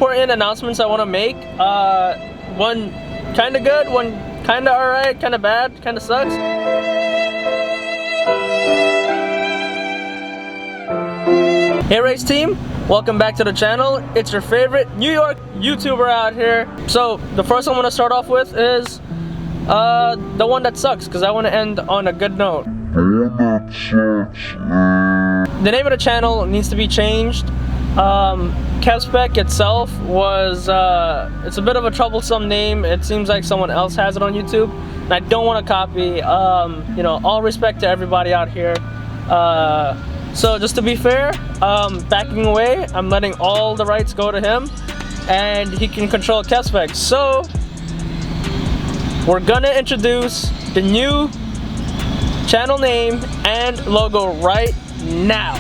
important announcements I want to make. One kind of good, one kind of alright, kind of bad, kind of sucks. Hey Race Team, welcome back to the channel. It's your favorite New York YouTuber out here. So the first one I'm gonna start off with is the one that sucks, because I want to end on a good note. The name of the channel needs to be changed. Kevspec itself was it's a bit of a troublesome name. It seems like someone else has it on YouTube, and I don't want to copy. You know, all respect to everybody out here. So just to be fair, backing away, I'm letting all the rights go to him, and he can control Kevspec. So we're gonna introduce the new channel name and logo right now.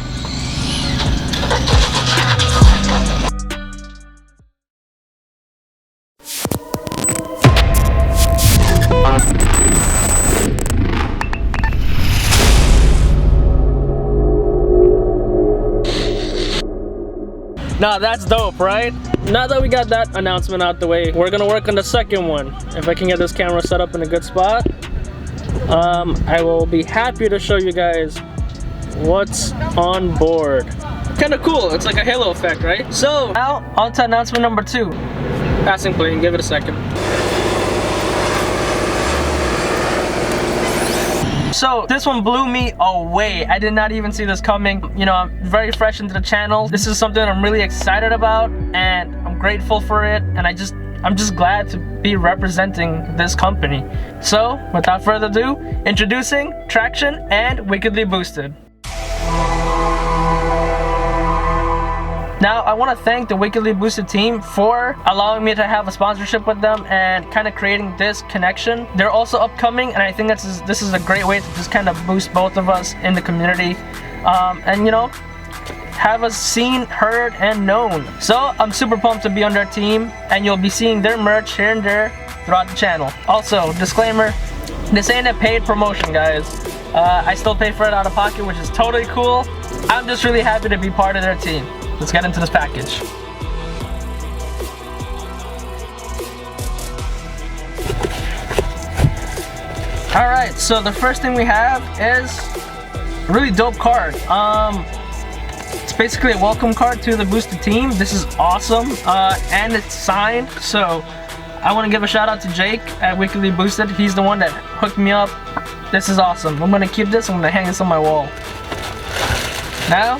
Now that's dope, right? Now that we got that announcement out the way, we're gonna work on the second one. If I can get this camera set up in a good spot, I will be happy to show you guys what's on board. Kind of cool, it's like a halo effect, right? So now on to announcement number 2. Passing plane, give it a second. So this one blew me away. I did not even see this coming. You know, I'm very fresh into the channel. This is something I'm really excited about, and I'm grateful for it, and I'm just glad to be representing this company. So without further ado, introducing Traction and Wickedly Boosted. Now, I want to thank the Wickedly Boosted team for allowing me to have a sponsorship with them and kind of creating this connection. They're also upcoming, and I think this is a great way to just kind of boost both of us in the community, and you know, have us seen, heard, and known. So I'm super pumped to be on their team, and you'll be seeing their merch here and there throughout the channel. Also, disclaimer, this ain't a paid promotion, guys. I still pay for it out of pocket, which is totally cool. I'm just really happy to be part of their team. Let's get into this package. Alright, so the first thing we have is a really dope card. It's basically a welcome card to the Boosted team. This is awesome, and it's signed. So I want to give a shout out to Jake at Wickedly Boosted. He's the one that hooked me up. This is awesome. I'm gonna keep this. I'm gonna hang this on my wall. Now,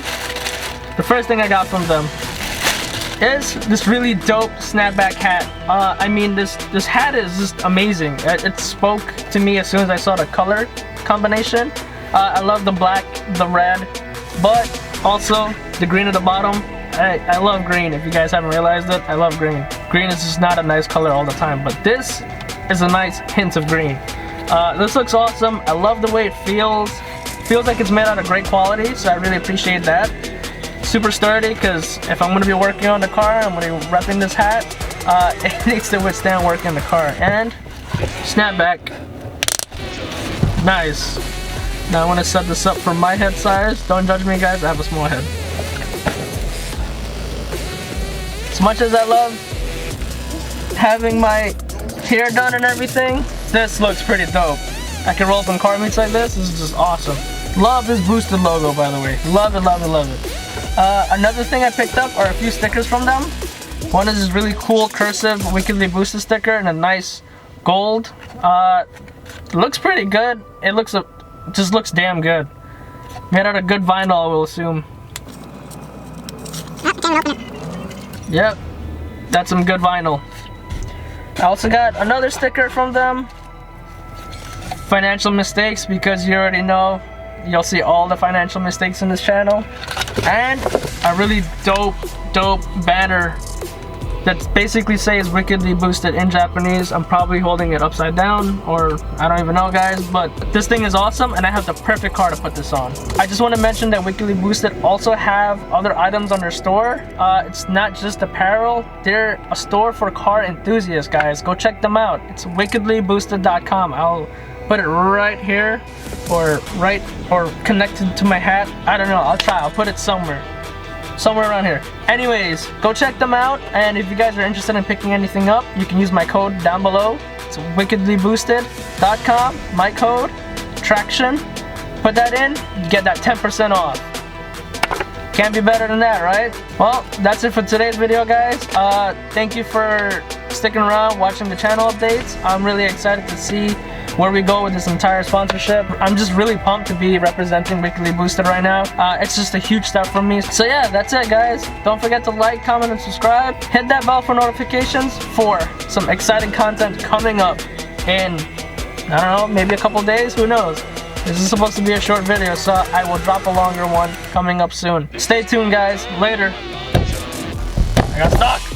the first thing I got from them is this really dope snapback hat. I mean, this hat is just amazing. It spoke to me as soon as I saw the color combination. I love the black, the red, but also the green at the bottom. I love green. If you guys haven't realized it, I love green. Green is just not a nice color all the time, but this is a nice hint of green. This looks awesome. I love the way it feels. Feels like it's made out of great quality, so I really appreciate that. Super sturdy, because if I'm going to be working on the car, I'm going to be repping this hat. It needs to withstand working in the car. And snapback. Nice. Now I want to set this up for my head size. Don't judge me, guys, I have a small head. As much as I love having my hair done and everything, this looks pretty dope. I can roll some car meets like this. This is just awesome. Love this Boosted logo, by the way. Love it, love it, love it. Another thing I picked up are a few stickers from them. One is this really cool cursive Wickedly Boosted sticker in a nice gold. Looks pretty good. It just looks damn good. Made out of good vinyl, I will assume. Yep, that's some good vinyl. I also got another sticker from them. Financial mistakes, because you already know you'll see all the financial mistakes in this channel. And a really dope banner that basically says Wickedly Boosted in Japanese. I'm probably holding it upside down, or I don't even know, guys, but this thing is awesome, and I have the perfect car to put this on. I just want to mention that Wickedly Boosted also have other items on their store. It's not just apparel. They're a store for car enthusiasts, guys. Go check them out. It's wickedlyboosted.com. I'll put it right here, or connected to my hat. I don't know, I'll try, I'll put it somewhere. somewhere around here. Anyways, go check them out, and if you guys are interested in picking anything up, you can use my code down below. It's wickedlyboosted.com. My code, traction. Put that in, you get that 10% off. Can't be better than that, right? Well, that's it for today's video, guys. Thank you for sticking around, watching the channel updates. I'm really excited to see where we go with this entire sponsorship. I'm just really pumped to be representing Wickedly Boosted right now. It's just a huge step for me. So yeah, that's it, guys. Don't forget to like, comment, and subscribe. Hit that bell for notifications for some exciting content coming up in, I don't know, maybe a couple days, who knows. This is supposed to be a short video, so I will drop a longer one coming up soon. Stay tuned, guys. Later. I got stuck.